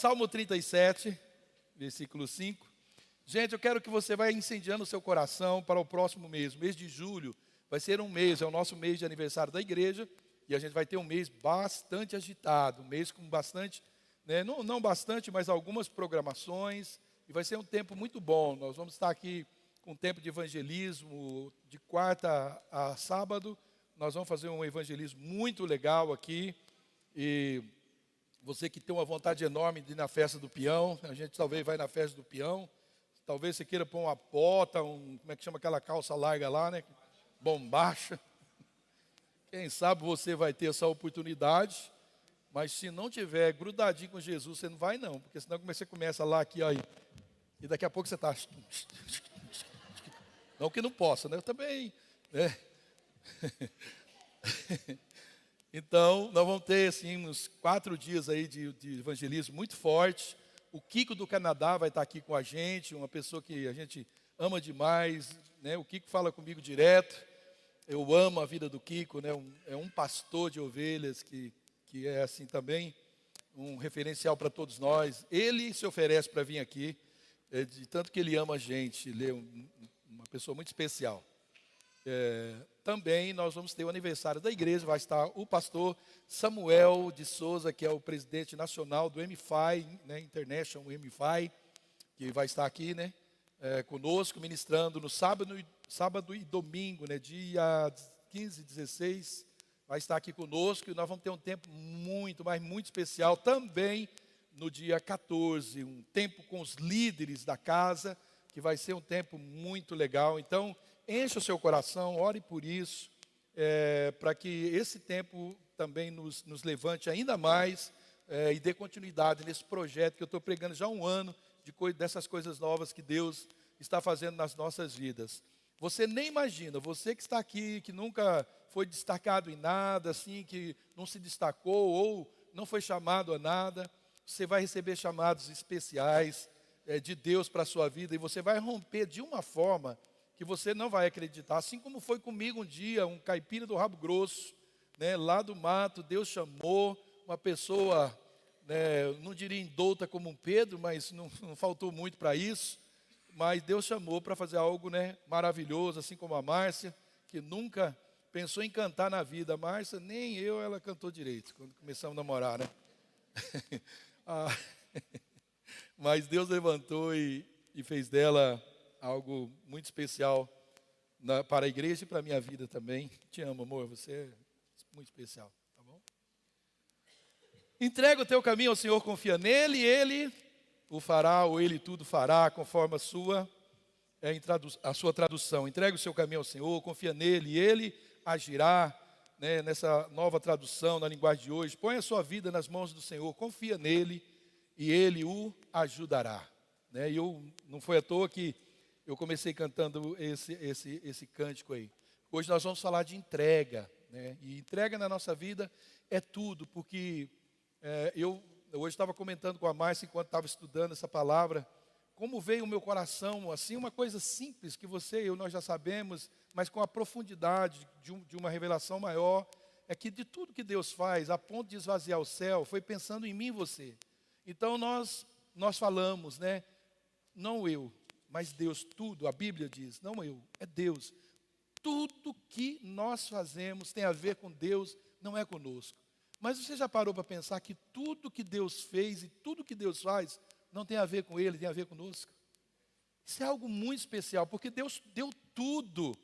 Salmo 37, versículo 5. Gente, eu quero que você vá incendiando o seu coração para o próximo mês. O mês de julho vai ser um mês, é o nosso mês de aniversário da igreja. E a gente vai ter um mês bastante agitado, um mês com bastante, né, não bastante, mas algumas programações. E vai ser um tempo muito bom. Nós vamos estar aqui com um tempo de evangelismo, de quarta a sábado. Nós vamos fazer um evangelismo muito legal aqui. E você que tem uma vontade enorme de ir na festa do peão, a gente talvez vai na festa do peão. Talvez você queira pôr uma bota, como é que chama aquela calça larga lá, né? Bombacha. Quem sabe você vai ter essa oportunidade, mas se não tiver grudadinho com Jesus, você não vai não, porque senão você começa lá aqui, aí, e daqui a pouco você está... Não que não possa, né? Eu também, né? Então, nós vamos ter, assim, uns 4 dias aí de evangelismo muito forte. O Kiko do Canadá vai estar aqui com a gente, uma pessoa que a gente ama demais, né? O Kiko fala comigo direto. Eu amo a vida do Kiko, né? É um pastor de ovelhas que é assim também um referencial para todos nós. Ele se oferece para vir aqui, de tanto que ele ama a gente. Ele é uma pessoa muito especial. Também nós vamos ter o aniversário da igreja, vai estar o pastor Samuel de Souza, que é o presidente nacional do MFI, né, International MFI, que vai estar aqui, né, conosco, ministrando no sábado e domingo, né, dia 15 e 16, vai estar aqui conosco, e nós vamos ter um tempo muito, mas muito especial, também no dia 14, um tempo com os líderes da casa, que vai ser um tempo muito legal. Então, encha o seu coração, ore por isso, para que esse tempo também nos levante ainda mais e dê continuidade nesse projeto que eu estou pregando já há um ano, dessas coisas novas que Deus está fazendo nas nossas vidas. Você nem imagina, você que está aqui, que nunca foi destacado em nada, assim, que não se destacou ou não foi chamado a nada, você vai receber chamados especiais de Deus para a sua vida, e você vai romper de uma forma que você não vai acreditar, assim como foi comigo um dia, um caipira do rabo grosso, né, lá do mato. Deus chamou uma pessoa, né, não diria indouta como um Pedro, mas não faltou muito para isso, mas Deus chamou para fazer algo, né, maravilhoso, assim como a Márcia, que nunca pensou em cantar na vida. A Márcia, nem eu, ela cantou direito, quando começamos a namorar, né? Mas Deus levantou e fez dela algo muito especial para a igreja e para a minha vida também. Te amo, amor, você é muito especial, tá bom? Entrega o teu caminho ao Senhor, confia nele, e Ele o fará, ou Ele tudo fará, conforme a sua tradução. Entrega o seu caminho ao Senhor, confia nele, e Ele agirá, né, nessa nova tradução, na linguagem de hoje. Põe a sua vida nas mãos do Senhor, confia nele, e Ele o ajudará. Né? E não foi à toa que eu comecei cantando esse cântico aí. Hoje nós vamos falar de entrega, né? E entrega na nossa vida é tudo, porque eu hoje estava comentando com a Márcia, enquanto estava estudando essa palavra, como veio o meu coração, assim, uma coisa simples que você e eu nós já sabemos, mas com a profundidade de uma revelação maior, é que de tudo que Deus faz, a ponto de esvaziar o céu, foi pensando em mim e você. Então nós falamos, né? Não eu, mas Deus, tudo, a Bíblia diz, não eu, é Deus. Tudo que nós fazemos tem a ver com Deus, não é conosco. Mas você já parou para pensar que tudo que Deus fez e tudo que Deus faz não tem a ver com Ele, tem a ver conosco? Isso é algo muito especial, porque Deus deu tudo.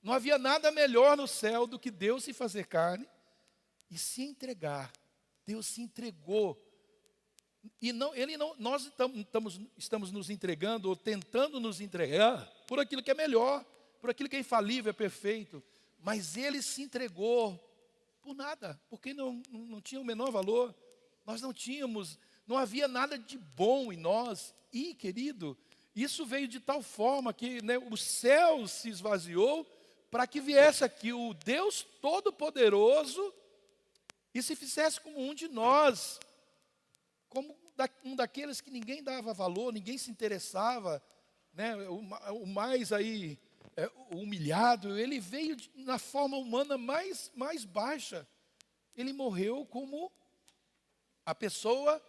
Não havia nada melhor no céu do que Deus se fazer carne e se entregar. Deus se entregou. E nós estamos nos entregando, ou tentando nos entregar, por aquilo que é melhor, por aquilo que é infalível, é perfeito. Mas Ele se entregou por nada, porque não tinha o menor valor. Nós não havia nada de bom em nós. E, querido, isso veio de tal forma que, né, o céu se esvaziou para que viesse aqui o Deus Todo-Poderoso e se fizesse como um de nós, como um daqueles que ninguém dava valor, ninguém se interessava, né, o mais aí humilhado. Ele veio na forma humana mais baixa. Ele morreu como a pessoa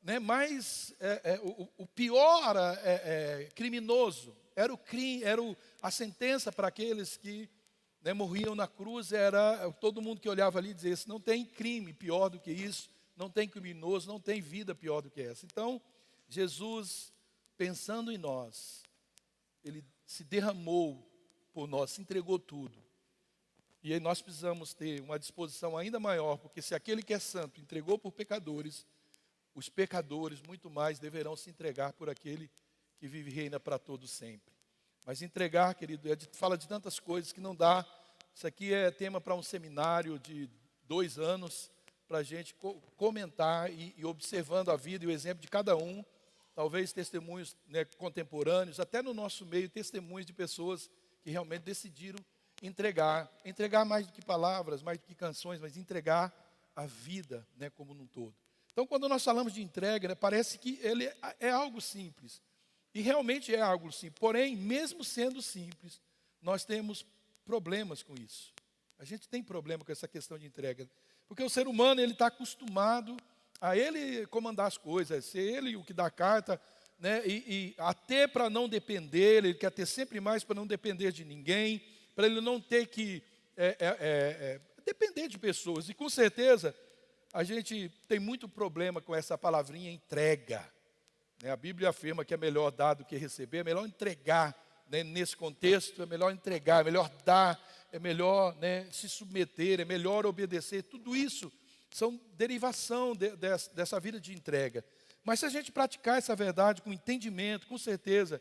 né, mais o pior criminoso. Era o crime, a sentença para aqueles que, né, morriam na cruz. Era todo mundo que olhava ali e dizia: não tem crime pior do que isso, não tem criminoso, não tem vida pior do que essa. Então, Jesus, pensando em nós, Ele se derramou por nós, se entregou tudo. E aí nós precisamos ter uma disposição ainda maior, porque se aquele que é santo entregou por pecadores, os pecadores muito mais deverão se entregar por aquele que vive e reina para todos sempre. Mas entregar, querido, fala de tantas coisas que não dá. Isso aqui é tema para um seminário de 2 anos, para a gente comentar e observando a vida e o exemplo de cada um. Talvez testemunhos, né, contemporâneos, até no nosso meio, testemunhos de pessoas que realmente decidiram entregar mais do que palavras, mais do que canções, mas entregar a vida, né, como num todo. Então, quando nós falamos de entrega, né, parece que ele é algo simples. E realmente é algo simples. Porém, mesmo sendo simples, nós temos problemas com isso. A gente tem problema com essa questão de entrega. Porque o ser humano, ele está acostumado a ele comandar as coisas, ser ele o que dá a carta, né, e até para não depender, ele quer ter sempre mais para não depender de ninguém, para ele não ter que depender de pessoas. E com certeza, a gente tem muito problema com essa palavrinha entrega. A Bíblia afirma que é melhor dar do que receber, é melhor entregar, né, nesse contexto, é melhor entregar, é melhor dar, é melhor, né, se submeter, é melhor obedecer. Tudo isso são derivação dessa vida de entrega. Mas se a gente praticar essa verdade com entendimento, com certeza,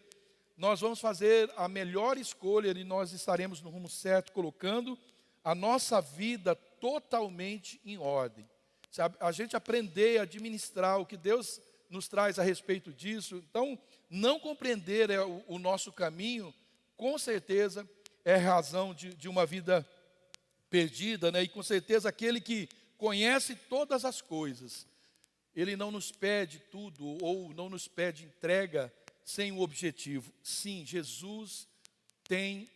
nós vamos fazer a melhor escolha e nós estaremos no rumo certo, colocando a nossa vida totalmente em ordem. Sabe? A gente aprender a administrar o que Deus nos traz a respeito disso. Então, não compreender o nosso caminho, com certeza, é razão de uma vida perdida, né? E com certeza aquele que conhece todas as coisas, ele não nos pede tudo ou não nos pede entrega sem um objetivo. Sim, Jesus tem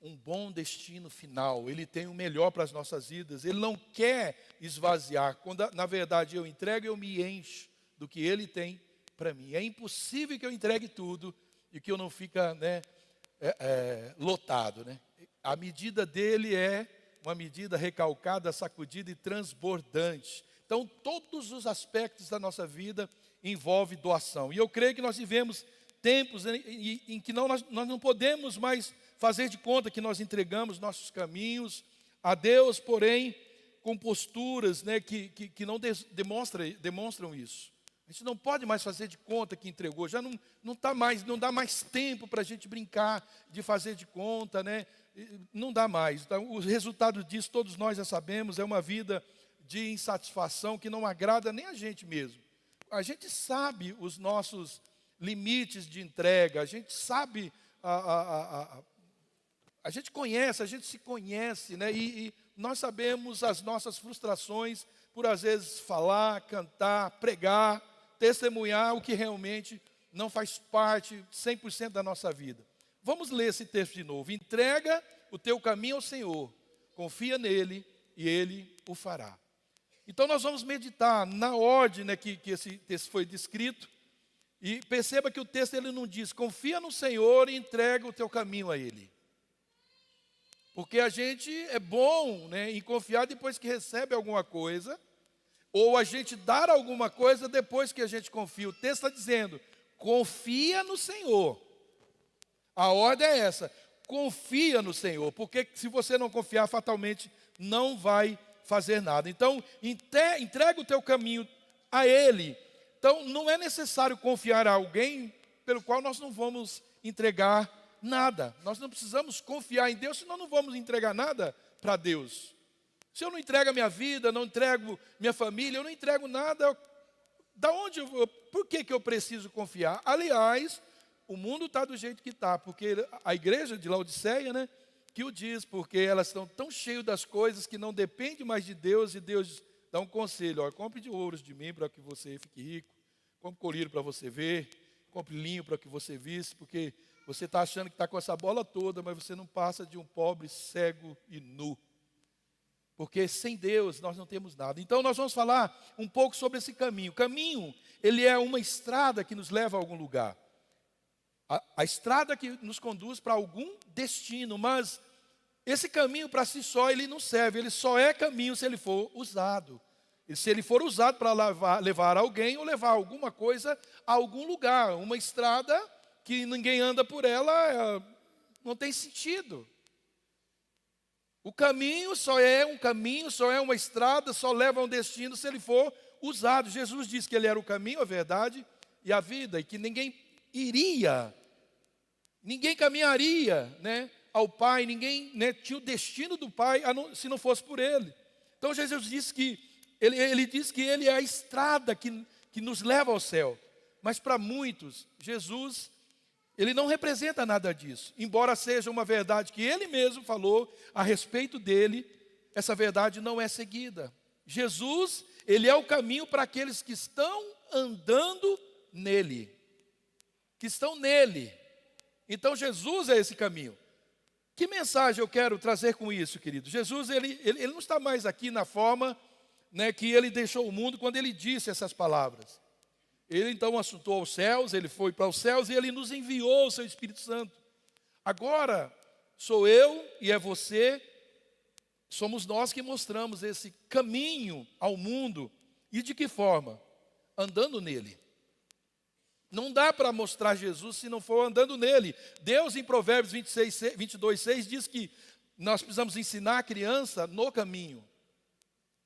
um bom destino final, Ele tem o melhor para as nossas vidas. Ele não quer esvaziar. Quando na verdade eu entrego, eu me encho do que Ele tem para mim. É impossível que eu entregue tudo e que eu não fique, né, lotado, né? A medida dele é uma medida recalcada, sacudida e transbordante. Então, todos os aspectos da nossa vida envolvem doação. E eu creio que nós vivemos tempos em que nós não podemos mais fazer de conta que nós entregamos nossos caminhos a Deus, porém, com posturas, né, que não demonstram isso. A gente não pode mais fazer de conta que entregou. Já não dá mais tempo para a gente brincar de fazer de conta, né? Não dá mais. Então, o resultado disso, todos nós já sabemos, é uma vida de insatisfação que não agrada nem a gente mesmo. A gente sabe os nossos limites de entrega, a gente sabe, a gente conhece, a gente se conhece, né? E nós sabemos as nossas frustrações por às vezes falar, cantar, pregar, testemunhar o que realmente não faz parte 100% da nossa vida. Vamos ler esse texto de novo. Entrega o teu caminho ao Senhor, confia nele e Ele o fará. Então nós vamos meditar na ordem, né, que esse texto foi descrito. E perceba que o texto ele não diz: confia no Senhor e entrega o teu caminho a Ele. Porque a gente é bom, né, em confiar depois que recebe alguma coisa, ou a gente dar alguma coisa depois que a gente confia. O texto está dizendo: confia no Senhor. A ordem é essa: confia no Senhor, porque se você não confiar, fatalmente não vai fazer nada. Então, entrega o teu caminho a Ele. Então, não é necessário confiar a alguém pelo qual nós não vamos entregar nada. Nós não precisamos confiar em Deus, senão não vamos entregar nada para Deus. Se eu não entrego a minha vida, não entrego minha família, eu não entrego nada, por que eu preciso confiar? Aliás, o mundo está do jeito que está, porque a igreja de Laodiceia, né, que o diz, porque elas estão tão cheias das coisas que não depende mais de Deus, e Deus dá um conselho: ó, compre de ouros de mim para que você fique rico, compre colírio para você ver, compre linho para que você visse, porque você está achando que está com essa bola toda, mas você não passa de um pobre, cego e nu. Porque sem Deus nós não temos nada. Então nós vamos falar um pouco sobre esse caminho. O caminho, ele é uma estrada que nos leva a algum lugar. A estrada que nos conduz para algum destino, mas esse caminho para si só ele não serve, ele só é caminho se ele for usado. E se ele for usado para levar alguém ou levar alguma coisa a algum lugar. Uma estrada que ninguém anda por ela, não tem sentido. O caminho só é um caminho, só é uma estrada, só leva a um destino se ele for usado. Jesus disse que ele era o caminho, a verdade e a vida, e que ninguém caminharia, né, ao Pai, ninguém, né, tinha o destino do Pai se não fosse por ele. Então Jesus disse que ele diz que ele é a estrada que nos leva ao céu. Mas para muitos, Jesus, ele não representa nada disso. Embora seja uma verdade que ele mesmo falou a respeito dele, essa verdade não é seguida. Jesus, ele é o caminho para aqueles que estão andando nele. Que estão nele. Então Jesus é esse caminho. Que mensagem eu quero trazer com isso, querido? Jesus, ele não está mais aqui na forma, né, que ele deixou o mundo quando ele disse essas palavras. Ele então assuntou aos céus, ele foi para os céus e ele nos enviou o seu Espírito Santo. Agora, sou eu e é você, somos nós que mostramos esse caminho ao mundo. E de que forma? Andando nele. Não dá para mostrar Jesus se não for andando nele. Deus em Provérbios 22:6 diz que nós precisamos ensinar a criança no caminho.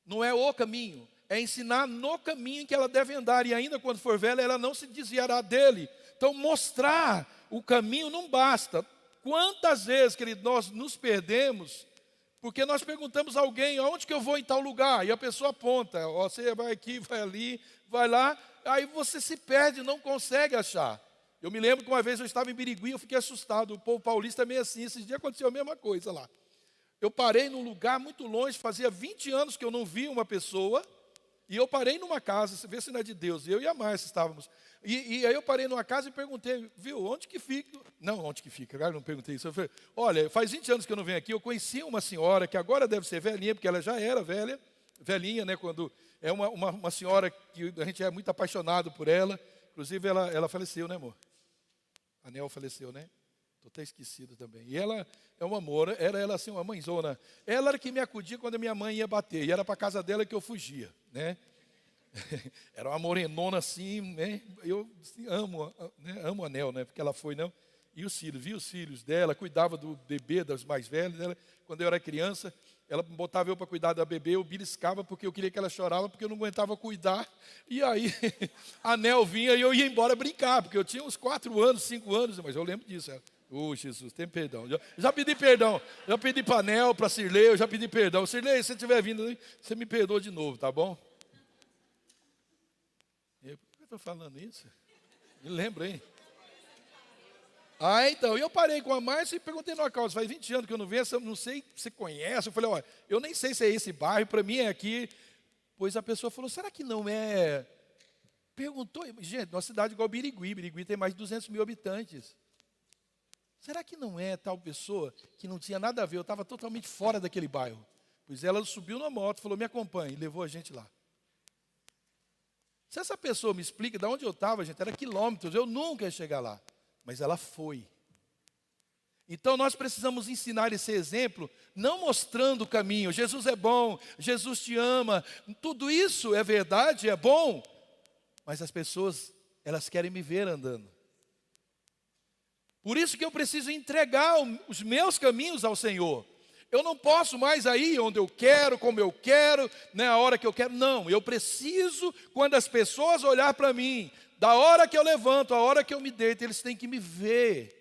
Não é o caminho, é ensinar no caminho que ela deve andar. E ainda quando for velha, ela não se desviará dele. Então mostrar o caminho não basta. Quantas vezes, querido, nós nos perdemos porque nós perguntamos a alguém, aonde que eu vou em tal lugar? E a pessoa aponta, você vai aqui, vai ali, vai lá. Aí você se perde, não consegue achar. Eu me lembro que uma vez eu estava em Birigui, eu fiquei assustado. O povo paulista é meio assim, esses dias aconteceu a mesma coisa lá. Eu parei num lugar muito longe, fazia 20 anos que eu não via uma pessoa, e eu parei numa casa, você vê se não é de Deus, eu e a Márcia estávamos. E aí eu parei numa casa e perguntei, viu, onde que fica? Não, onde que fica, cara, não perguntei isso. Eu falei, olha, faz 20 anos que eu não venho aqui, eu conheci uma senhora, que agora deve ser velhinha, porque ela já era velhinha, né, quando é uma senhora que a gente é muito apaixonado por ela, inclusive ela faleceu, né, amor? A Nel faleceu, né? Estou até esquecido também. E ela é um amor, era ela assim, uma mãezona. Ela era que me acudia quando a minha mãe ia bater, e era para a casa dela que eu fugia, né? Era uma morenona assim, né? Eu assim, amo a Nel, né? Porque ela foi, não? E os filhos, via os filhos dela, cuidava do bebê, das mais velhas dela. Quando eu era criança, ela botava eu para cuidar da bebê, eu beliscava porque eu queria que ela chorava, porque eu não aguentava cuidar. E aí a Nel vinha e eu ia embora brincar, porque eu tinha uns 4 anos, 5 anos, mas eu lembro disso. Jesus, tem perdão. Já pedi perdão, já pedi para a Nel, para a Cirlei, eu já pedi perdão. Cirlei, se você estiver vindo, você me perdoa de novo, tá bom? Por que eu estou falando isso? Me lembra, hein? Então, eu parei com a Márcia e perguntei numa causa, faz 20 anos que eu não venho, eu não sei se você conhece. Eu falei, olha, eu nem sei se é esse bairro, para mim é aqui. Pois a pessoa falou, será que não é? Perguntou, gente, uma cidade igual Birigui, Birigui tem mais de 200 mil habitantes. Será que não é tal pessoa que não tinha nada a ver, eu estava totalmente fora daquele bairro? Pois ela subiu na moto, falou, me acompanhe, e levou a gente lá. Se essa pessoa me explica de onde eu estava, gente, era quilômetros, eu nunca ia chegar lá. Mas ela foi. Então nós precisamos ensinar esse exemplo, não mostrando o caminho. Jesus é bom, Jesus te ama, tudo isso é verdade, é bom. Mas as pessoas, elas querem me ver andando. Por isso que eu preciso entregar os meus caminhos ao Senhor. Eu não posso mais ir onde eu quero, como eu quero, né, a hora que eu quero. Não, eu preciso, quando as pessoas olhar para mim, da hora que eu levanto, a hora que eu me deito, eles têm que me ver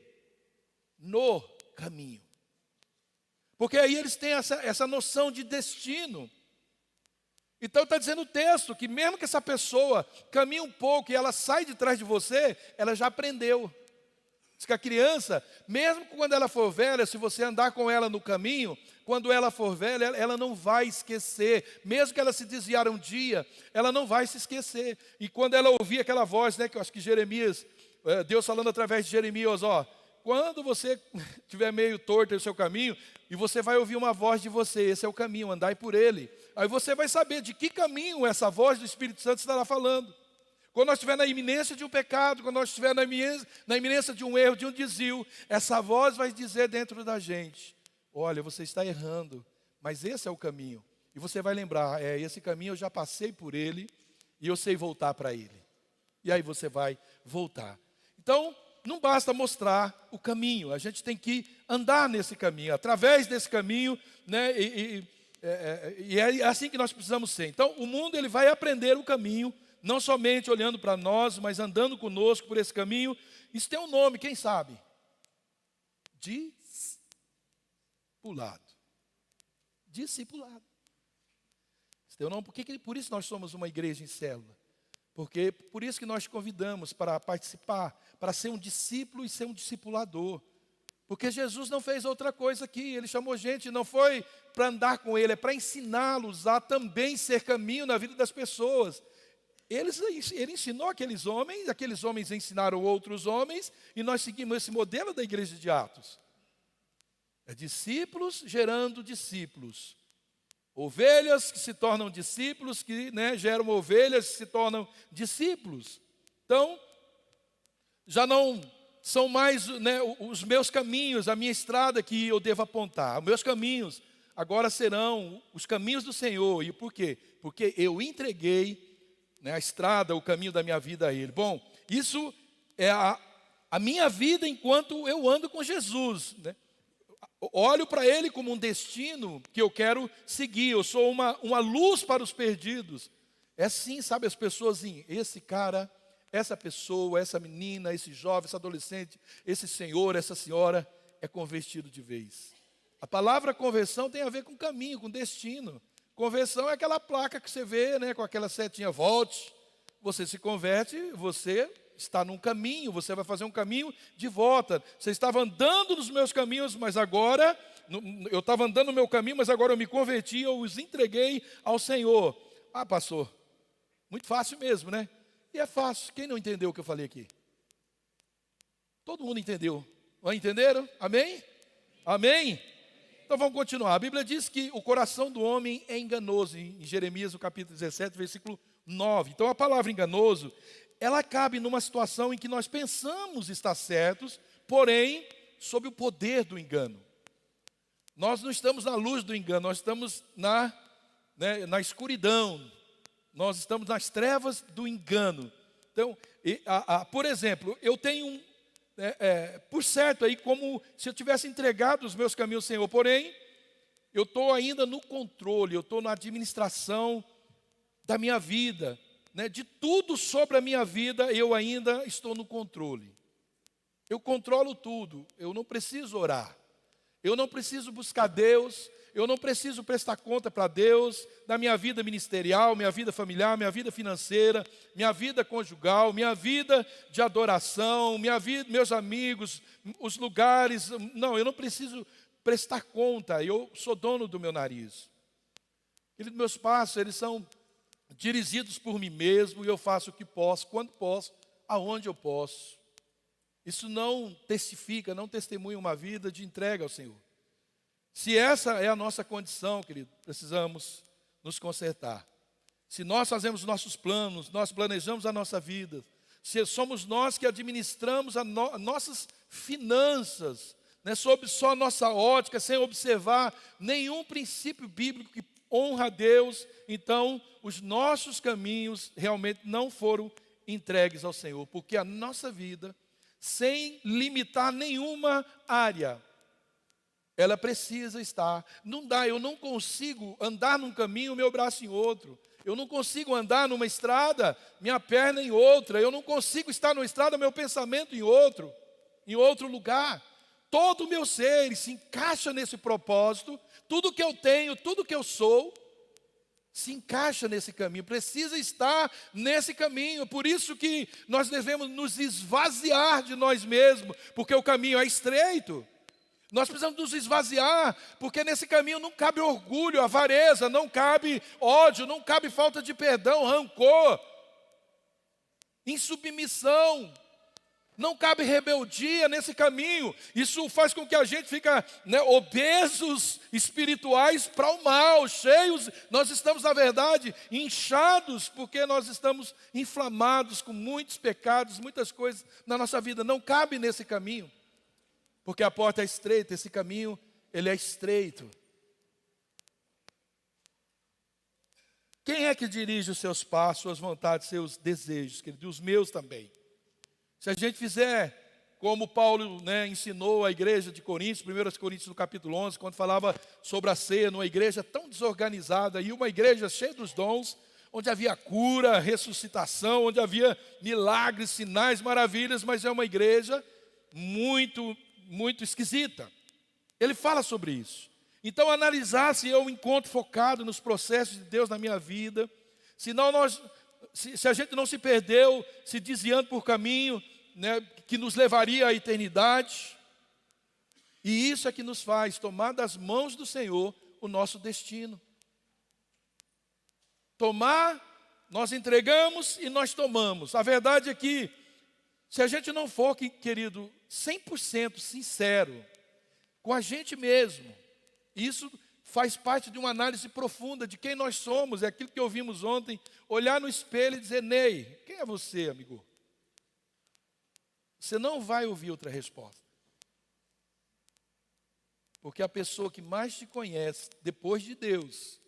no caminho. Porque aí eles têm essa noção de destino. Então está dizendo o texto que mesmo que essa pessoa caminhe um pouco e ela sai de trás de você, ela já aprendeu. Diz que a criança, mesmo quando ela for velha, se você andar com ela no caminho, quando ela for velha, ela não vai esquecer. Mesmo que ela se desviar um dia, ela não vai se esquecer. E quando ela ouvir aquela voz, né, que eu acho que Jeremias, Deus falando através de Jeremias, quando você estiver meio torto no seu caminho, e você vai ouvir uma voz de você, esse é o caminho, andai por ele. Aí você vai saber de que caminho essa voz do Espírito Santo estará falando. Quando nós estiver na iminência de um pecado, quando nós estiver na iminência de um erro, de um desvio, essa voz vai dizer dentro da gente: olha, você está errando, mas esse é o caminho. E você vai lembrar, esse caminho eu já passei por ele, e eu sei voltar para ele. E aí você vai voltar. Então, não basta mostrar o caminho, a gente tem que andar nesse caminho, através desse caminho, né? E é assim que nós precisamos ser. Então, o mundo ele vai aprender o caminho, não somente olhando para nós, mas andando conosco por esse caminho. Isso tem um nome, quem sabe? Discipulado. Discipulado. Isso tem um nome. Por isso nós somos uma igreja em célula. Porque por isso que nós te convidamos para participar, para ser um discípulo e ser um discipulador. Porque Jesus não fez outra coisa aqui, Ele chamou gente, não foi para andar com Ele, é para ensiná-los a também ser caminho na vida das pessoas. Ele ensinou aqueles homens ensinaram outros homens, e nós seguimos esse modelo da igreja de Atos. É discípulos gerando discípulos. Ovelhas que se tornam discípulos, que geram ovelhas que se tornam discípulos. Então, já não são mais os meus caminhos, a minha estrada que eu devo apontar. Os meus caminhos agora serão os caminhos do Senhor. E por quê? Porque eu entreguei a estrada, o caminho da minha vida a Ele. Bom, isso é a minha vida enquanto eu ando com Jesus, né? Olho para Ele como um destino que eu quero seguir. Eu sou uma luz para os perdidos. É assim, sabe, as pessoas, esse cara, essa pessoa, essa menina, esse jovem, esse adolescente, esse senhor, essa senhora, é convertido de vez. A palavra conversão tem a ver com caminho, com destino. Conversão é aquela placa que você vê, com aquela setinha, volte. Você se converte, você está num caminho, você vai fazer um caminho de volta. Você estava andando nos meus caminhos, mas agora, eu estava andando no meu caminho, mas agora eu me converti, eu os entreguei ao Senhor. Ah, pastor, muito fácil mesmo, né? E é fácil, quem não entendeu o que eu falei aqui? Todo mundo entendeu. Entenderam? Amém? Amém? Então vamos continuar. A Bíblia diz que o coração do homem é enganoso, em Jeremias, no capítulo 17, versículo 9. Então a palavra enganoso, ela cabe numa situação em que nós pensamos estar certos, porém, sob o poder do engano. Nós não estamos na luz do engano, nós estamos na escuridão, nós estamos nas trevas do engano. Então, por exemplo, eu tenho por certo aí, como se eu tivesse entregado os meus caminhos ao Senhor, porém, eu estou ainda no controle, eu estou na administração da minha vida. De tudo sobre a minha vida, eu ainda estou no controle. Eu controlo tudo, eu não preciso orar. Eu não preciso buscar Deus, eu não preciso prestar conta para Deus da minha vida ministerial, minha vida familiar, minha vida financeira, minha vida conjugal, minha vida de adoração, minha vida, meus amigos, os lugares. Não, eu não preciso prestar conta, eu sou dono do meu nariz. Meus passos, eles são dirigidos por mim mesmo, e eu faço o que posso, quando posso, aonde eu posso. Isso não testifica, não testemunha uma vida de entrega ao Senhor. Se essa é a nossa condição, querido, precisamos nos consertar. Se nós fazemos nossos planos, nós planejamos a nossa vida, se somos nós que administramos nossas finanças, sob só a nossa ótica, sem observar nenhum princípio bíblico que honra a Deus, então os nossos caminhos realmente não foram entregues ao Senhor, porque a nossa vida, sem limitar nenhuma área, ela precisa estar. Não dá, eu não consigo andar num caminho, meu braço em outro. Eu não consigo andar numa estrada, minha perna em outra. Eu não consigo estar numa estrada, meu pensamento em outro lugar. Todo o meu ser se encaixa nesse propósito. Tudo que eu tenho, tudo que eu sou, se encaixa nesse caminho, precisa estar nesse caminho. Por isso que nós devemos nos esvaziar de nós mesmos, porque o caminho é estreito. Nós precisamos nos esvaziar, porque nesse caminho não cabe orgulho, avareza, não cabe ódio, não cabe falta de perdão, rancor, insubmissão. Não cabe rebeldia nesse caminho. Isso faz com que a gente fique, né, obesos espirituais para o mal, cheios. Nós estamos, na verdade, inchados, porque nós estamos inflamados com muitos pecados, muitas coisas na nossa vida. Não cabe nesse caminho, porque a porta é estreita, esse caminho, ele é estreito. Quem é que dirige os seus passos, suas vontades, seus desejos, querido? Os meus também. Se a gente fizer como Paulo, né, ensinou a igreja de Coríntios, 1 Coríntios no capítulo 11, quando falava sobre a ceia, numa igreja tão desorganizada, e uma igreja cheia dos dons, onde havia cura, ressuscitação, onde havia milagres, sinais, maravilhas, mas é uma igreja muito, muito esquisita. Ele fala sobre isso. Então, analisar se eu encontro focado nos processos de Deus na minha vida, se a gente não se perdeu, se desviando por caminho, né, que nos levaria à eternidade. E isso é que nos faz tomar das mãos do Senhor o nosso destino. Tomar, nós entregamos e nós tomamos. A verdade é que, se a gente não for, querido, 100% sincero com a gente mesmo, isso faz parte de uma análise profunda de quem nós somos, é aquilo que ouvimos ontem, olhar no espelho e dizer: Ney, quem é você, amigo? Você não vai ouvir outra resposta. Porque a pessoa que mais te conhece, depois de Deus,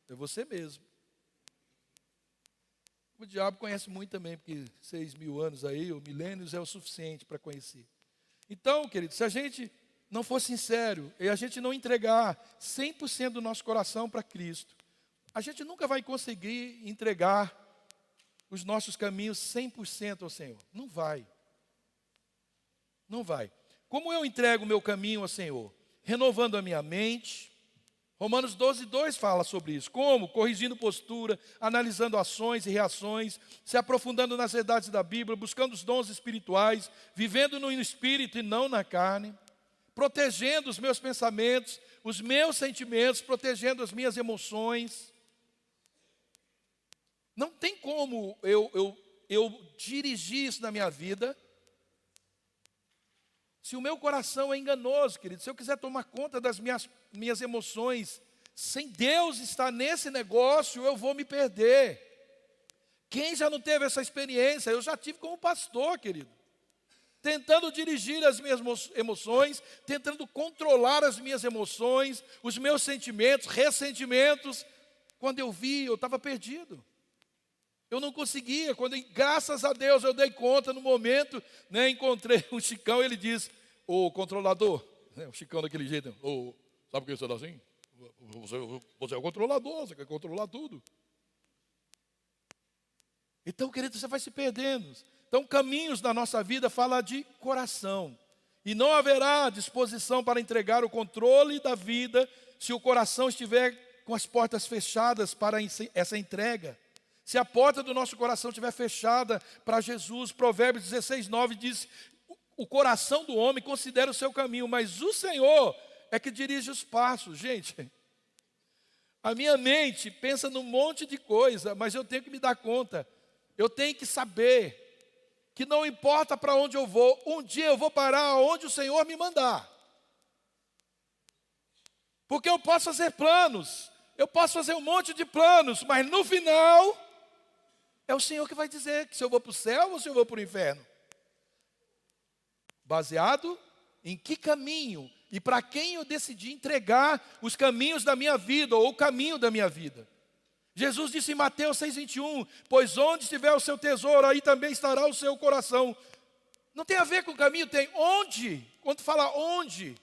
é você mesmo. O diabo conhece muito também, porque 6.000 anos aí, ou milênios, é o suficiente para conhecer. Então, querido, se a gente não for sincero, e a gente não entregar 100% do nosso coração para Cristo, a gente nunca vai conseguir entregar os nossos caminhos 100% ao Senhor. Não vai. Não vai. Como eu entrego o meu caminho ao Senhor? Renovando a minha mente. Romanos 12:2 fala sobre isso. Como? Corrigindo postura, analisando ações e reações, se aprofundando nas verdades da Bíblia, buscando os dons espirituais, vivendo no espírito e não na carne, protegendo os meus pensamentos, os meus sentimentos, protegendo as minhas emoções. Não tem como eu dirigir isso na minha vida se o meu coração é enganoso, querido. Se eu quiser tomar conta das minhas emoções, sem Deus estar nesse negócio, eu vou me perder. Quem já não teve essa experiência? Eu já tive como pastor, querido. Tentando dirigir as minhas emoções, tentando controlar as minhas emoções, os meus sentimentos, ressentimentos. Quando eu vi, eu estava perdido. Eu não conseguia. Quando, graças a Deus, eu dei conta no momento, né, encontrei o Chicão, ele disse: ô controlador, né, o Chicão daquele jeito, sabe por que você está assim? Você é o controlador, você quer controlar tudo. Então, querido, você vai se perdendo. Então, caminhos na nossa vida fala de coração. E não haverá disposição para entregar o controle da vida se o coração estiver com as portas fechadas para essa entrega. Se a porta do nosso coração estiver fechada para Jesus, Provérbios 16:9 diz: o coração do homem considera o seu caminho, mas o Senhor é que dirige os passos. Gente, a minha mente pensa num monte de coisa, mas eu tenho que me dar conta, eu tenho que saber que não importa para onde eu vou, um dia eu vou parar onde o Senhor me mandar. Porque eu posso fazer planos, eu posso fazer um monte de planos, mas no final, é o Senhor que vai dizer se eu vou para o céu ou se eu vou para o inferno. Baseado em que caminho e para quem eu decidi entregar os caminhos da minha vida ou o caminho da minha vida. Jesus disse em Mateus 6:21, pois onde estiver o seu tesouro, aí também estará o seu coração. Não tem a ver com o caminho, tem onde. Quando fala onde,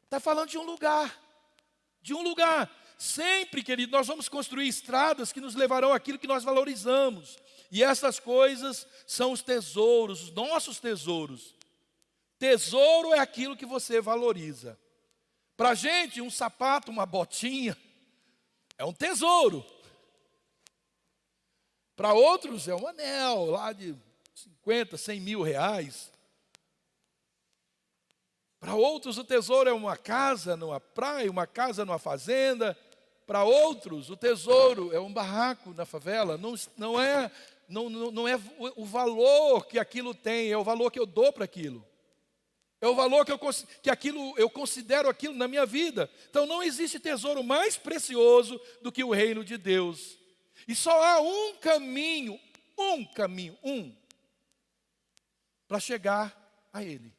está falando de um lugar. De um lugar. Sempre, querido, nós vamos construir estradas que nos levarão àquilo que nós valorizamos. E essas coisas são os tesouros, os nossos tesouros. Tesouro é aquilo que você valoriza. Para a gente, um sapato, uma botinha, é um tesouro. Para outros, é um anel lá de 50, 100 mil reais. Para outros, o tesouro é uma casa numa praia, uma casa numa fazenda. Para outros, o tesouro é um barraco na favela, não é o valor que aquilo tem, é o valor que eu dou para aquilo. É o valor que aquilo, eu considero aquilo na minha vida. Então não existe tesouro mais precioso do que o reino de Deus. E só há um caminho, para chegar a Ele.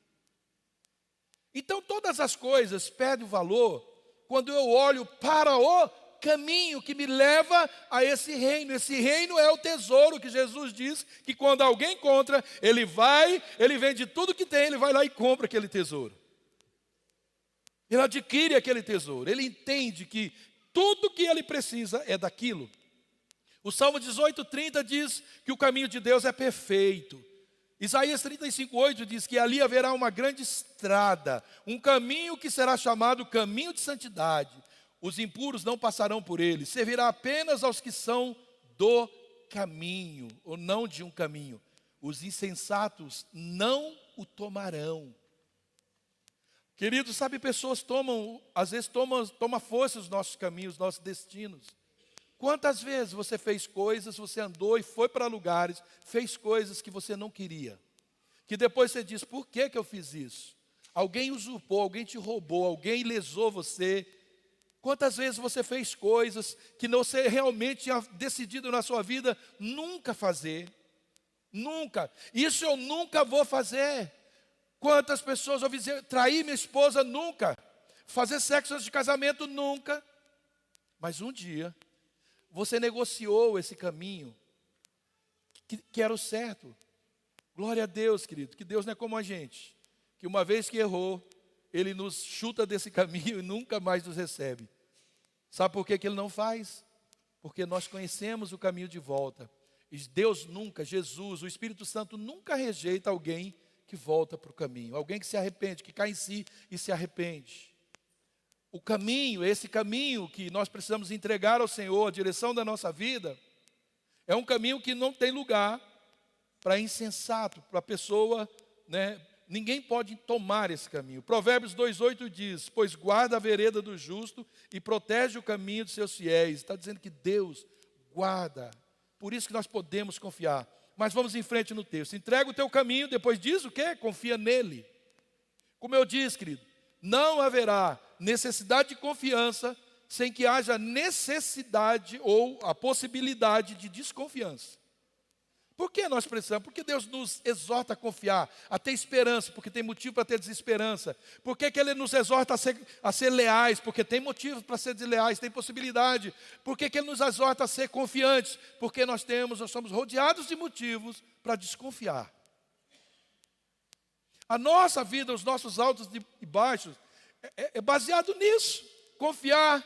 Então todas as coisas perdem o valor quando eu olho para o caminho que me leva a esse reino. Esse reino é o tesouro que Jesus diz que quando alguém encontra, ele vende tudo que tem, ele vai lá e compra aquele tesouro. Ele adquire aquele tesouro, ele entende que tudo que ele precisa é daquilo. O Salmo 18:30 diz que o caminho de Deus é perfeito. Isaías 35:8 diz que ali haverá uma grande estrada, um caminho que será chamado caminho de santidade. Os impuros não passarão por ele, servirá apenas aos que são do caminho, ou não de um caminho. Os insensatos não o tomarão. Queridos, sabe, pessoas às vezes tomam força os nossos caminhos, os nossos destinos. Quantas vezes você fez coisas, você andou e foi para lugares, fez coisas que você não queria, que depois você diz, por que eu fiz isso? Alguém usurpou, alguém te roubou, alguém lesou você. Quantas vezes você fez coisas que você realmente tinha decidido na sua vida nunca fazer? Nunca. Isso eu nunca vou fazer. Quantas pessoas ouvi dizer, trair minha esposa nunca. Fazer sexo antes de casamento nunca. Mas um dia, você negociou esse caminho que era o certo. Glória a Deus, querido, que Deus não é como a gente. Que uma vez que errou, Ele nos chuta desse caminho e nunca mais nos recebe. Sabe por que Ele não faz? Porque nós conhecemos o caminho de volta. E Deus nunca, Jesus, o Espírito Santo nunca rejeita alguém que volta para o caminho. Alguém que se arrepende, que cai em si e se arrepende. O caminho, esse caminho que nós precisamos entregar ao Senhor, a direção da nossa vida, é um caminho que não tem lugar para insensato, para pessoa, ninguém pode tomar esse caminho. Provérbios 2:8 diz, pois guarda a vereda do justo e protege o caminho de seus fiéis. Está dizendo que Deus guarda. Por isso que nós podemos confiar. Mas vamos em frente no texto. Entrega o teu caminho, depois diz o quê? Confia nele. Como eu disse, querido, não haverá necessidade de confiança sem que haja necessidade ou a possibilidade de desconfiança. Por que nós precisamos? Porque Deus nos exorta a confiar, a ter esperança, porque tem motivo para ter desesperança. Por que Ele nos exorta a ser leais? Porque tem motivo para ser desleais, tem possibilidade. Por que Ele nos exorta a ser confiantes? Porque nós somos rodeados de motivos para desconfiar. A nossa vida, os nossos altos e baixos, é baseado nisso. Confiar,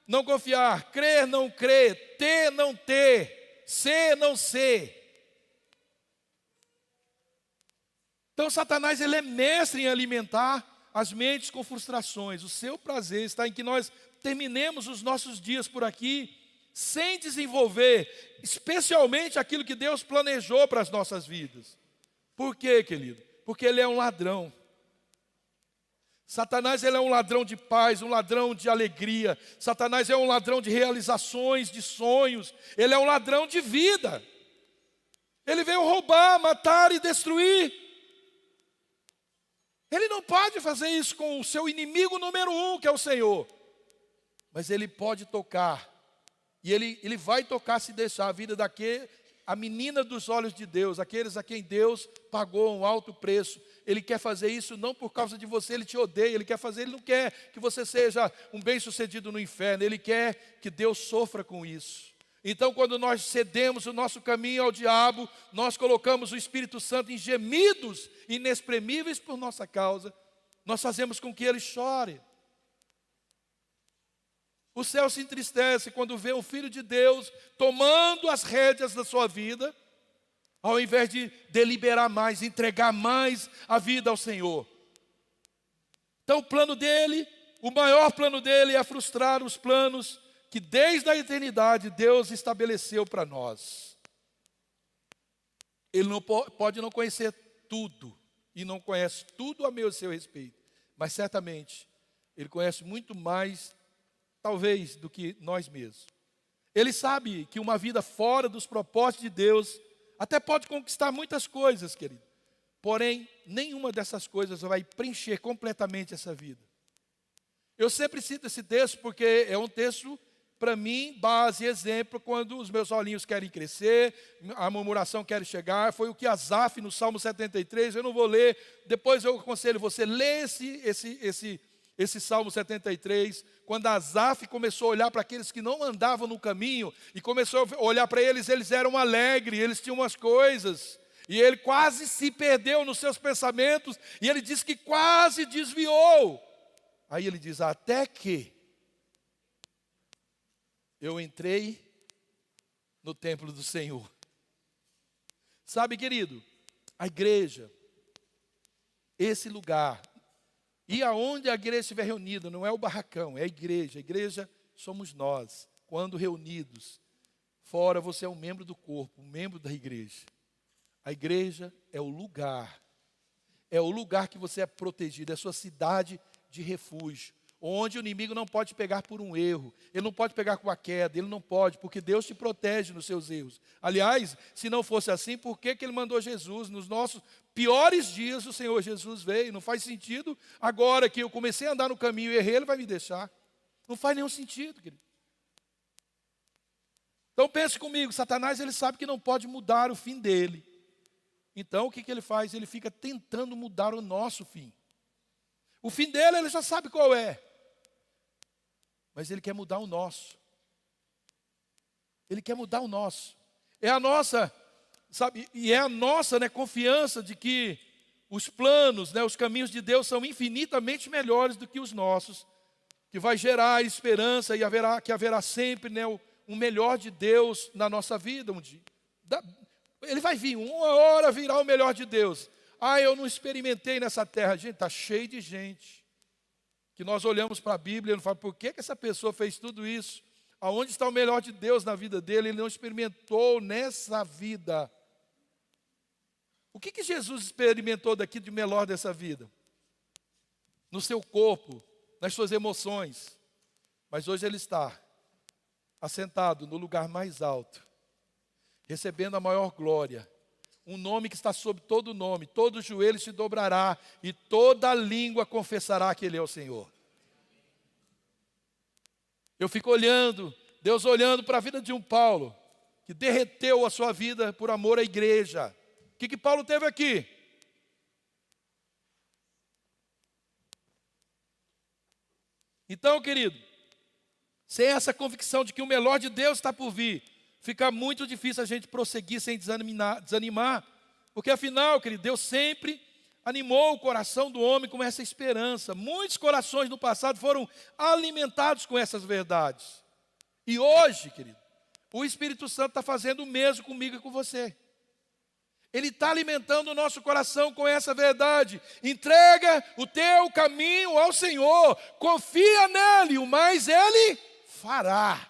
não confiar, crer, não crer, ter, não ter, ser, não ser. Então Satanás, ele é mestre em alimentar as mentes com frustrações. O seu prazer está em que nós terminemos os nossos dias por aqui sem desenvolver, especialmente aquilo que Deus planejou para as nossas vidas. Por quê, querido? Porque ele é um ladrão. Satanás, ele é um ladrão de paz, um ladrão de alegria. Satanás é um ladrão de realizações, de sonhos. Ele é um ladrão de vida. Ele veio roubar, matar e destruir. Ele não pode fazer isso com o seu inimigo número 1, que é o Senhor. Mas ele pode tocar. E ele vai tocar se deixar a vida a menina dos olhos de Deus, aqueles a quem Deus pagou um alto preço. Ele quer fazer isso não por causa de você, ele te odeia, ele não quer que você seja um bem-sucedido no inferno, ele quer que Deus sofra com isso. Então, quando nós cedemos o nosso caminho ao diabo, nós colocamos o Espírito Santo em gemidos inexprimíveis por nossa causa, nós fazemos com que ele chore. O céu se entristece quando vê o Filho de Deus tomando as rédeas da sua vida, ao invés de deliberar mais, entregar mais a vida ao Senhor. Então o maior plano dele é frustrar os planos que desde a eternidade Deus estabeleceu para nós. Ele pode não conhecer tudo, e não conhece tudo a seu respeito, mas certamente Ele conhece muito mais talvez, do que nós mesmos. Ele sabe que uma vida fora dos propósitos de Deus até pode conquistar muitas coisas, querido. Porém, nenhuma dessas coisas vai preencher completamente essa vida. Eu sempre cito esse texto porque é um texto, para mim, base e exemplo, quando os meus olhinhos querem crescer, a murmuração quer chegar. Foi o que Asaf, no Salmo 73, eu não vou ler, depois eu aconselho você, lê esse Salmo 73, quando Asaf começou a olhar para aqueles que não andavam no caminho, e começou a olhar para eles, eles eram alegres, eles tinham umas coisas, e ele quase se perdeu nos seus pensamentos, e ele diz que quase desviou. Aí ele diz, até que eu entrei no templo do Senhor. Sabe, querido, a igreja, esse lugar, e aonde a igreja estiver reunida, não é o barracão, é a igreja somos nós, quando reunidos. Fora você é um membro do corpo, um membro da igreja. A igreja é o lugar que você é protegido, é a sua cidade de refúgio, onde o inimigo não pode pegar por um erro, ele não pode pegar com a queda, ele não pode, porque Deus te protege nos seus erros. Aliás, se não fosse assim, por que ele mandou Jesus? Nos nossos piores dias o Senhor Jesus veio, não faz sentido, agora que eu comecei a andar no caminho e errei, ele vai me deixar. Não faz nenhum sentido, querido. Então pense comigo, Satanás ele sabe que não pode mudar o fim dele. Então o que ele faz? Ele fica tentando mudar o nosso fim. O fim dele ele já sabe qual é. Mas ele quer mudar o nosso. Ele quer mudar o nosso. É a nossa, sabe, e é a nossa, né, confiança de que os planos, né, os caminhos de Deus são infinitamente melhores do que os nossos, que vai gerar esperança e haverá sempre, né, um melhor de Deus na nossa vida um dia. Ele vai vir, uma hora virá o melhor de Deus. Ah, eu não experimentei nessa terra. Gente, está cheio de gente que nós olhamos para a Bíblia e não falamos, por que essa pessoa fez tudo isso? Aonde está o melhor de Deus na vida dele? Ele não experimentou nessa vida. O que Jesus experimentou daqui de melhor dessa vida? No seu corpo, nas suas emoções. Mas hoje ele está assentado no lugar mais alto, recebendo a maior glória. Um nome que está sobre todo nome, todo joelho se dobrará e toda língua confessará que Ele é o Senhor. Eu fico olhando, Deus olhando para a vida de um Paulo, que derreteu a sua vida por amor à igreja. O que Paulo teve aqui? Então, querido, sem essa convicção de que o melhor de Deus está por vir, fica muito difícil a gente prosseguir sem desanimar, porque afinal, querido, Deus sempre animou o coração do homem com essa esperança. Muitos corações no passado foram alimentados com essas verdades. E hoje, querido, o Espírito Santo está fazendo o mesmo comigo e com você. Ele está alimentando o nosso coração com essa verdade. Entrega o teu caminho ao Senhor, confia nele, o mais Ele fará.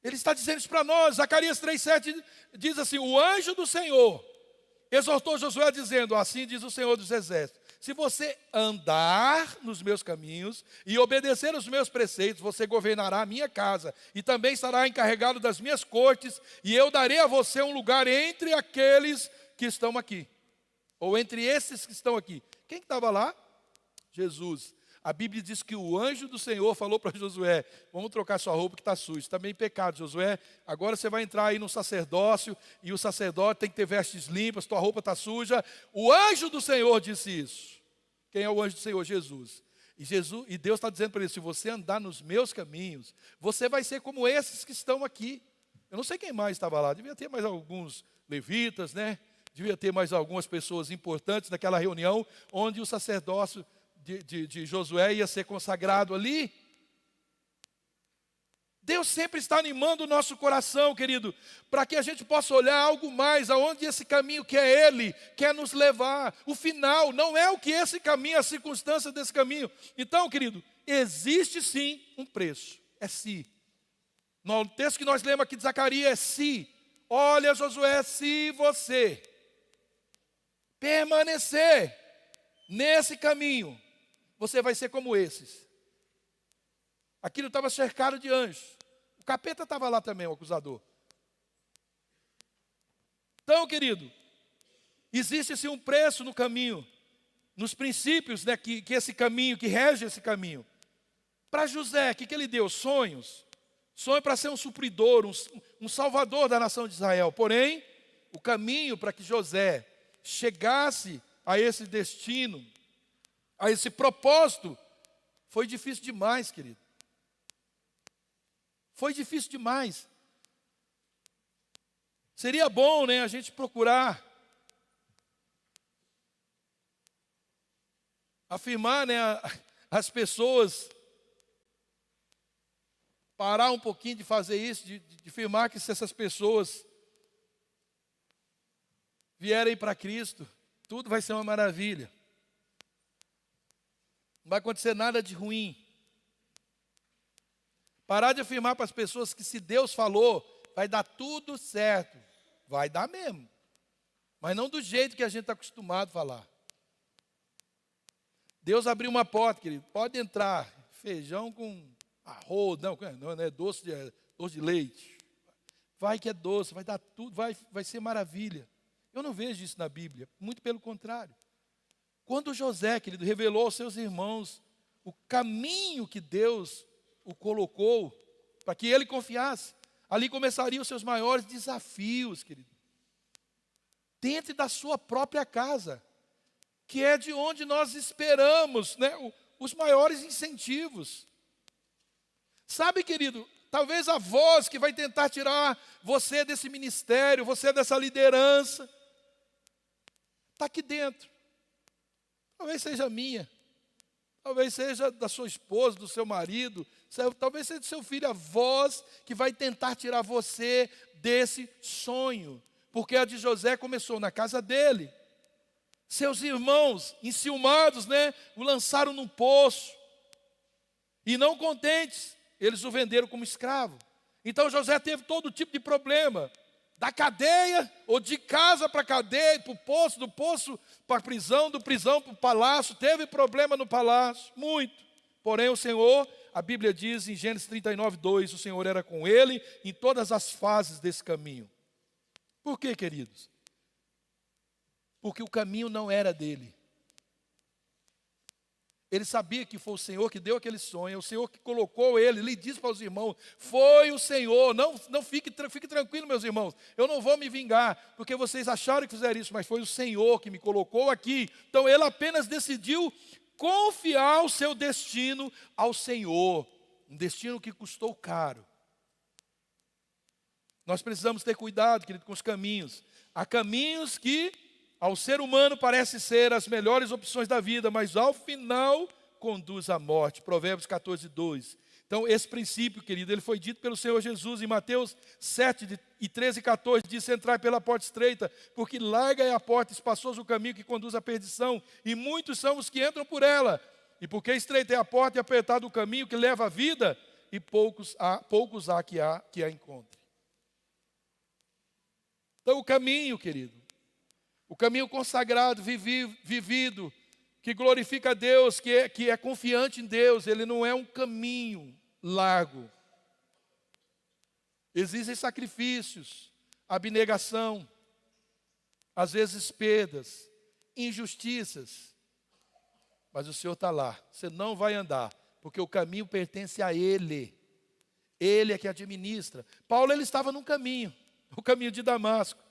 Ele está dizendo isso para nós. Zacarias 3,7 diz assim, o anjo do Senhor exortou Josué dizendo, assim diz o Senhor dos Exércitos, se você andar nos meus caminhos e obedecer os meus preceitos, você governará a minha casa e também estará encarregado das minhas cortes, e eu darei a você um lugar entre aqueles que estão aqui, ou entre esses que estão aqui. Quem estava lá? Jesus. A Bíblia diz que o anjo do Senhor falou para Josué, vamos trocar sua roupa que está suja, está meio pecado, Josué, agora você vai entrar aí no sacerdócio, e o sacerdote tem que ter vestes limpas, tua roupa está suja. O anjo do Senhor disse isso. Quem é o anjo do Senhor? Jesus. E Deus está dizendo para ele, se você andar nos meus caminhos, você vai ser como esses que estão aqui. Eu não sei quem mais estava lá, devia ter mais alguns levitas, né? Devia ter mais algumas pessoas importantes naquela reunião, onde o sacerdócio de Josué ia ser consagrado ali. Deus sempre está animando o nosso coração, querido, para que a gente possa olhar algo mais, aonde esse caminho que é Ele quer nos levar. O final não é o que esse caminho, a circunstância desse caminho. Então, querido, existe sim um preço, é se. No texto que nós lemos aqui de Zacarias é se. Olha, Josué, se você permanecer nesse caminho, você vai ser como esses. Aquilo estava cercado de anjos. O capeta estava lá também, o acusador. Então, querido, existe-se um preço no caminho, nos princípios, né, que esse caminho, que rege esse caminho. Para José, o que ele deu? Sonhos. Sonho para ser um supridor, um salvador da nação de Israel. Porém, o caminho para que José chegasse a esse destino, a esse propósito, foi difícil demais, querido. Foi difícil demais. Seria bom, né, a gente procurar afirmar, né, as pessoas, parar um pouquinho de fazer isso, de afirmar que se essas pessoas vierem para Cristo, tudo vai ser uma maravilha. Não vai acontecer nada de ruim. Parar de afirmar para as pessoas que se Deus falou, vai dar tudo certo. Vai dar mesmo. Mas não do jeito que a gente está acostumado a falar. Deus abriu uma porta, querido. Pode entrar. Feijão com arroz, não é doce de leite. Vai que é doce, vai dar tudo, vai ser maravilha. Eu não vejo isso na Bíblia, muito pelo contrário. Quando José, querido, revelou aos seus irmãos o caminho que Deus o colocou para que ele confiasse, ali começariam os seus maiores desafios, querido. Dentro da sua própria casa, que é de onde nós esperamos, né, os maiores incentivos. Sabe, querido, talvez a voz que vai tentar tirar você desse ministério, você dessa liderança, está aqui dentro. Talvez seja minha, talvez seja da sua esposa, do seu marido, talvez seja do seu filho, a voz que vai tentar tirar você desse sonho. Porque a de José começou na casa dele. Seus irmãos, enciumados, né, o lançaram num poço. E não contentes, eles o venderam como escravo. Então José teve todo tipo de problema. Da cadeia, ou de casa para a cadeia, para o poço, do poço para a prisão, do prisão para o palácio. Teve problema no palácio, muito. Porém o Senhor, a Bíblia diz em Gênesis 39:2, o Senhor era com ele em todas as fases desse caminho. Por quê, queridos? Porque o caminho não era dele. Ele sabia que foi o Senhor que deu aquele sonho, é o Senhor que colocou ele. Ele disse para os irmãos, foi o Senhor. Não fique tranquilo, meus irmãos, eu não vou me vingar, porque vocês acharam que fizeram isso, mas foi o Senhor que me colocou aqui. Então ele apenas decidiu confiar o seu destino ao Senhor, um destino que custou caro. Nós precisamos ter cuidado, querido, com os caminhos. Há caminhos que ao ser humano parece ser as melhores opções da vida, mas ao final conduz à morte. Provérbios 14:2. Então esse princípio, querido, ele foi dito pelo Senhor Jesus em Mateus 7:13-14, diz: entrai pela porta estreita, porque larga é a porta, espaçoso o caminho que conduz à perdição, e muitos são os que entram por ela. E porque estreita é a porta e apertado o caminho que leva à vida, e poucos há que a encontrem. Então o caminho, querido, o caminho consagrado, vivido, que glorifica a Deus, que é confiante em Deus, ele não é um caminho largo. Existem sacrifícios, abnegação, às vezes perdas, injustiças. Mas o Senhor está lá, você não vai andar, porque o caminho pertence a Ele. Ele é que administra. Paulo, ele estava num caminho, o caminho de Damasco.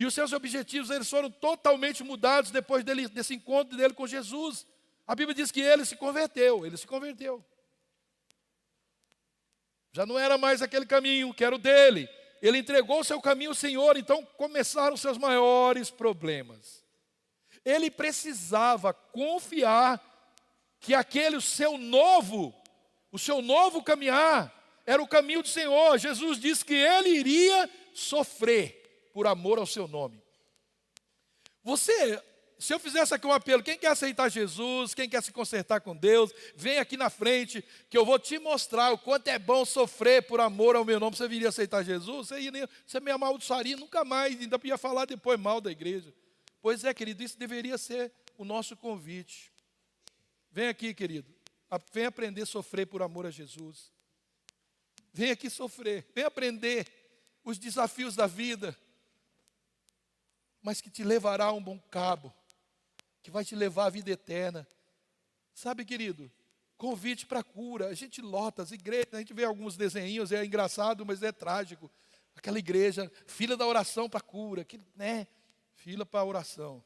E os seus objetivos, eles foram totalmente mudados depois desse encontro dele com Jesus. A Bíblia diz que ele se converteu. Já não era mais aquele caminho que era o dele. Ele entregou o seu caminho ao Senhor, então começaram os seus maiores problemas. Ele precisava confiar que o seu novo caminhar, era o caminho do Senhor. Jesus disse que ele iria sofrer por amor ao seu nome. Se eu fizesse aqui um apelo, quem quer aceitar Jesus, quem quer se consertar com Deus, vem aqui na frente, que eu vou te mostrar o quanto é bom sofrer por amor ao meu nome. Você viria aceitar Jesus? Você me amaldiçoaria nunca mais, ainda ia falar depois mal da igreja. Pois é, querido, isso deveria ser o nosso convite. Vem aqui, querido. Vem aprender a sofrer por amor a Jesus. Vem aqui sofrer. Vem aprender os desafios da vida. Mas que te levará a um bom cabo. Que vai te levar à vida eterna. Sabe, querido? Convite para a cura. A gente lota as igrejas. A gente vê alguns desenhinhos. É engraçado, mas é trágico. Aquela igreja, fila da oração para a cura. Né? Fila para a oração.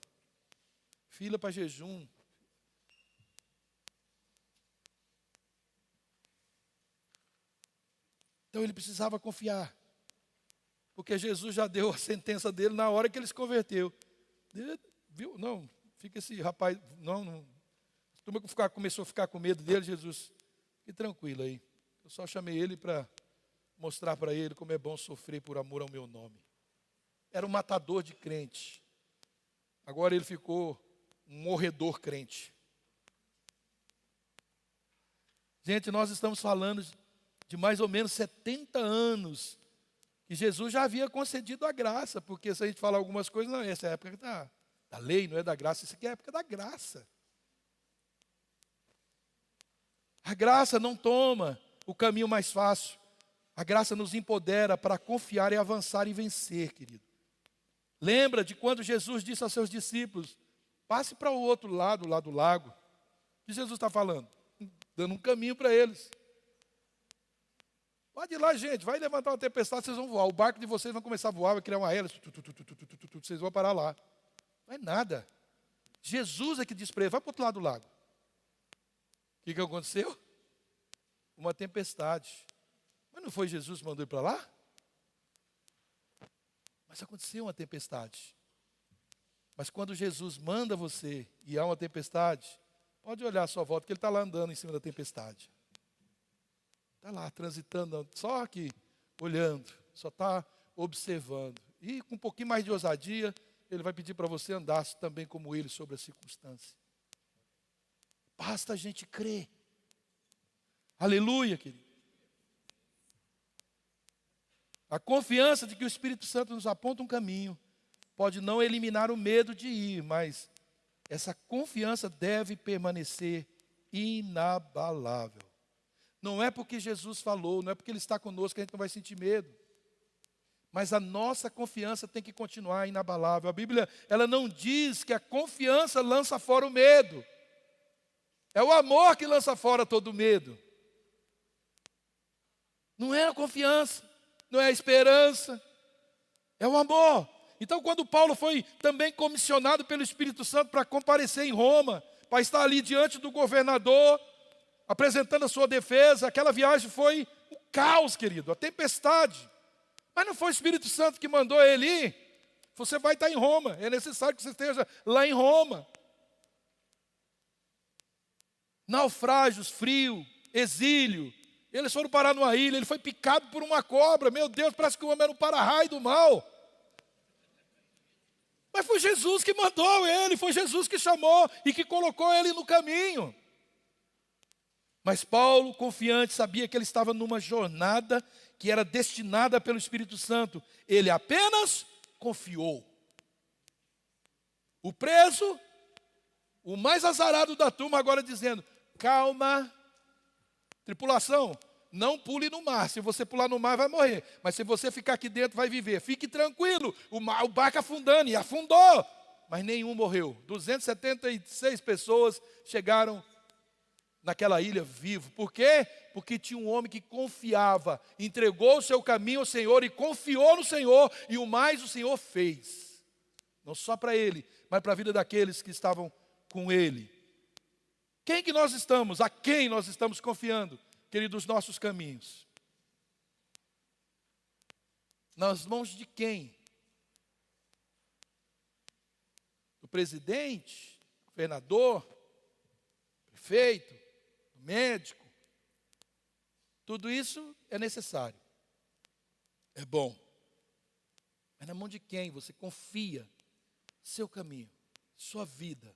Fila para jejum. Então ele precisava confiar. Porque Jesus já deu a sentença dele na hora que ele se converteu. Viu? Não, fica esse rapaz. Não. A turma começou a ficar com medo dele, Jesus. Fique tranquilo aí. Eu só chamei ele para mostrar para ele como é bom sofrer por amor ao meu nome. Era um matador de crente. Agora ele ficou um morredor crente. Gente, nós estamos falando de mais ou menos 70 anos que Jesus já havia concedido a graça, porque se a gente falar algumas coisas, não, essa é a época da lei, não é da graça, isso aqui é a época da graça. A graça não toma o caminho mais fácil, a graça nos empodera para confiar e avançar e vencer, querido. Lembra de quando Jesus disse aos seus discípulos, passe para o outro lado, lá do lago. O que Jesus está falando? Dando um caminho para eles. Pode ir lá, gente, vai levantar uma tempestade, vocês vão voar. O barco de vocês vai começar a voar, vai criar uma hélice, vocês vão parar lá. Não é nada. Jesus é que disse para ele, vai para o outro lado do lago. O que aconteceu? Uma tempestade. Mas não foi Jesus que mandou ir para lá? Mas aconteceu uma tempestade. Mas quando Jesus manda você e há uma tempestade, pode olhar à sua volta, que ele está lá andando em cima da tempestade. Está lá, transitando, só aqui, olhando, só está observando. E com um pouquinho mais de ousadia, ele vai pedir para você andar também como ele sobre a circunstância. Basta a gente crer. Aleluia, querido. A confiança de que o Espírito Santo nos aponta um caminho pode não eliminar o medo de ir, mas essa confiança deve permanecer inabalável. Não é porque Jesus falou, não é porque Ele está conosco que a gente não vai sentir medo. Mas a nossa confiança tem que continuar inabalável. A Bíblia, ela não diz que a confiança lança fora o medo. É o amor que lança fora todo o medo. Não é a confiança, não é a esperança, é o amor. Então, quando Paulo foi também comissionado pelo Espírito Santo para comparecer em Roma, para estar ali diante do governador, apresentando a sua defesa, aquela viagem foi o caos, querido, a tempestade. Mas não foi o Espírito Santo que mandou ele ir. Você vai estar em Roma, é necessário que você esteja lá em Roma. Naufrágios, frio, exílio. Eles foram parar numa ilha, ele foi picado por uma cobra. Meu Deus, parece que o homem era um para-raio do mal. Mas foi Jesus que mandou ele, foi Jesus que chamou e que colocou ele no caminho. Mas Paulo, confiante, sabia que ele estava numa jornada que era destinada pelo Espírito Santo. Ele apenas confiou. O preso, o mais azarado da turma, agora dizendo, calma, tripulação, não pule no mar. Se você pular no mar, vai morrer. Mas se você ficar aqui dentro, vai viver. Fique tranquilo, o barco afundando, e afundou. Mas nenhum morreu. 276 pessoas chegaram naquela ilha vivo. Por quê? Porque tinha um homem que confiava, entregou o seu caminho ao Senhor e confiou no Senhor, e o mais o Senhor fez. Não só para ele, mas para a vida daqueles que estavam com ele. Quem que nós estamos? A quem nós estamos confiando, queridos, nossos caminhos? Nas mãos de quem? Do presidente, governador, prefeito, médico? Tudo isso é necessário, é bom. Mas na mão de quem você confia seu caminho, sua vida?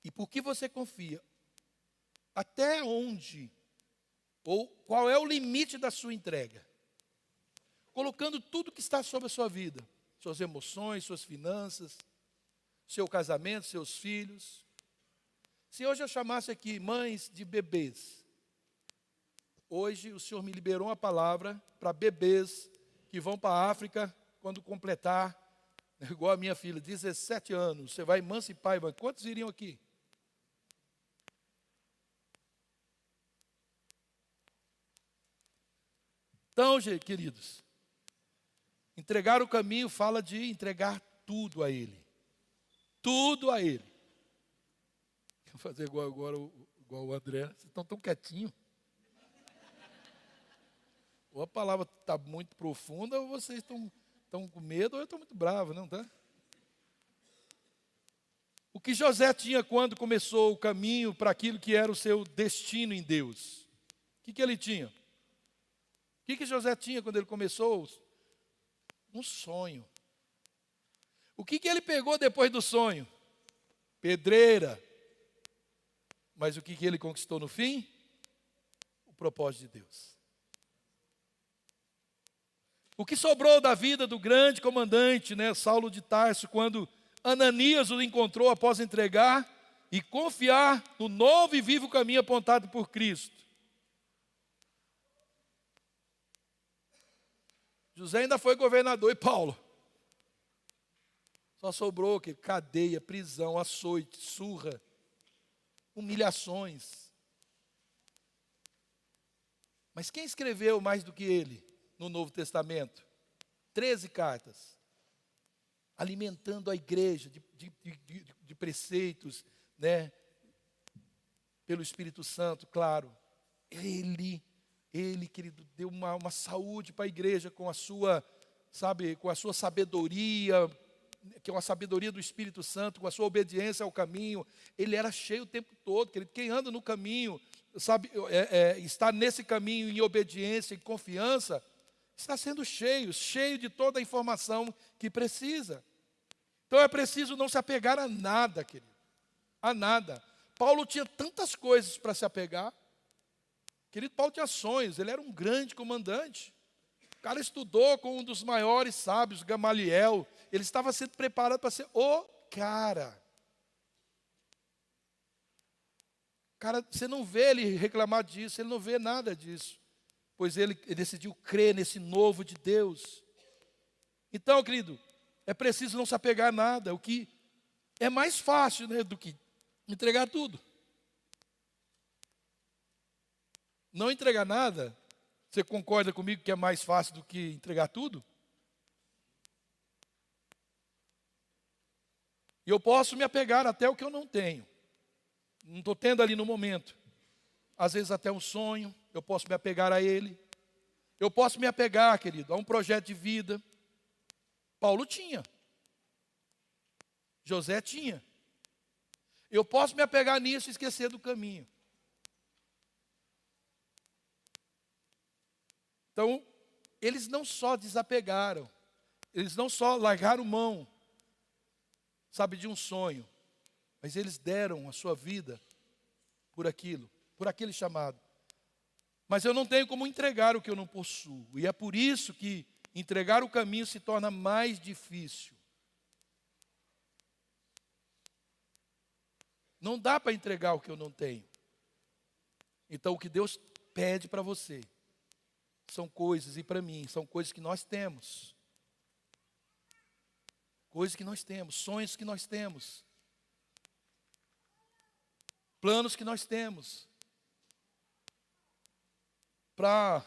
E por que você confia? Até onde? Ou qual é o limite da sua entrega? Colocando tudo que está sobre a sua vida, suas emoções, suas finanças, seu casamento, seus filhos, Se hoje eu chamasse aqui mães de bebês, hoje o Senhor me liberou uma palavra para bebês que vão para a África quando completar, igual a minha filha, 17 anos. Você vai emancipar, Ivan. Quantos iriam aqui? Então, queridos, entregar o caminho fala de entregar tudo a Ele. Tudo a Ele. Vou fazer igual o André. Vocês estão tão quietinhos. Ou a palavra está muito profunda, ou vocês estão com medo, ou eu estou muito bravo, não tá? O que José tinha quando começou o caminho para aquilo que era o seu destino em Deus? O que ele tinha? O que José tinha quando ele começou? Um sonho. O que ele pegou depois do sonho? Pedreira. Mas o que ele conquistou no fim? O propósito de Deus. O que sobrou da vida do grande comandante, Saulo de Tarso, quando Ananias o encontrou após entregar e confiar no novo e vivo caminho apontado por Cristo? José ainda foi governador e Paulo. Só sobrou o quê? Cadeia, prisão, açoite, surra, humilhações. Mas quem escreveu mais do que ele no Novo Testamento? 13 cartas. Alimentando a igreja de preceitos, pelo Espírito Santo, claro. Ele, querido, deu uma saúde para a igreja com a sua, com a sua sabedoria, que é uma sabedoria do Espírito Santo, com a sua obediência ao caminho. Ele era cheio o tempo todo, querido. Quem anda no caminho, está nesse caminho em obediência e confiança, está sendo cheio de toda a informação que precisa. Então é preciso não se apegar a nada, querido. A nada. Paulo tinha tantas coisas para se apegar. Querido, Paulo tinha sonhos, ele era um grande comandante. O cara estudou com um dos maiores sábios, Gamaliel. Ele estava sendo preparado para ser o cara. Cara, você não vê ele reclamar disso, ele não vê nada disso. Pois ele decidiu crer nesse novo de Deus. Então, querido, é preciso não se apegar a nada. O que é mais fácil, do que entregar tudo. Não entregar nada, você concorda comigo que é mais fácil do que entregar tudo? E eu posso me apegar até o que eu não tenho. Não estou tendo ali no momento. Às vezes até um sonho, eu posso me apegar a ele. Eu posso me apegar, querido, a um projeto de vida. Paulo tinha. José tinha. Eu posso me apegar nisso e esquecer do caminho. Então, eles não só desapegaram, eles não só largaram mão, de um sonho, mas eles deram a sua vida por aquilo, por aquele chamado. Mas eu não tenho como entregar o que eu não possuo, e é por isso que entregar o caminho se torna mais difícil. Não dá para entregar o que eu não tenho. Então, o que Deus pede para você são coisas, e para mim, são coisas que nós temos. Coisas que nós temos, sonhos que nós temos. Planos que nós temos. Para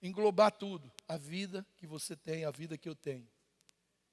englobar tudo. A vida que você tem, a vida que eu tenho.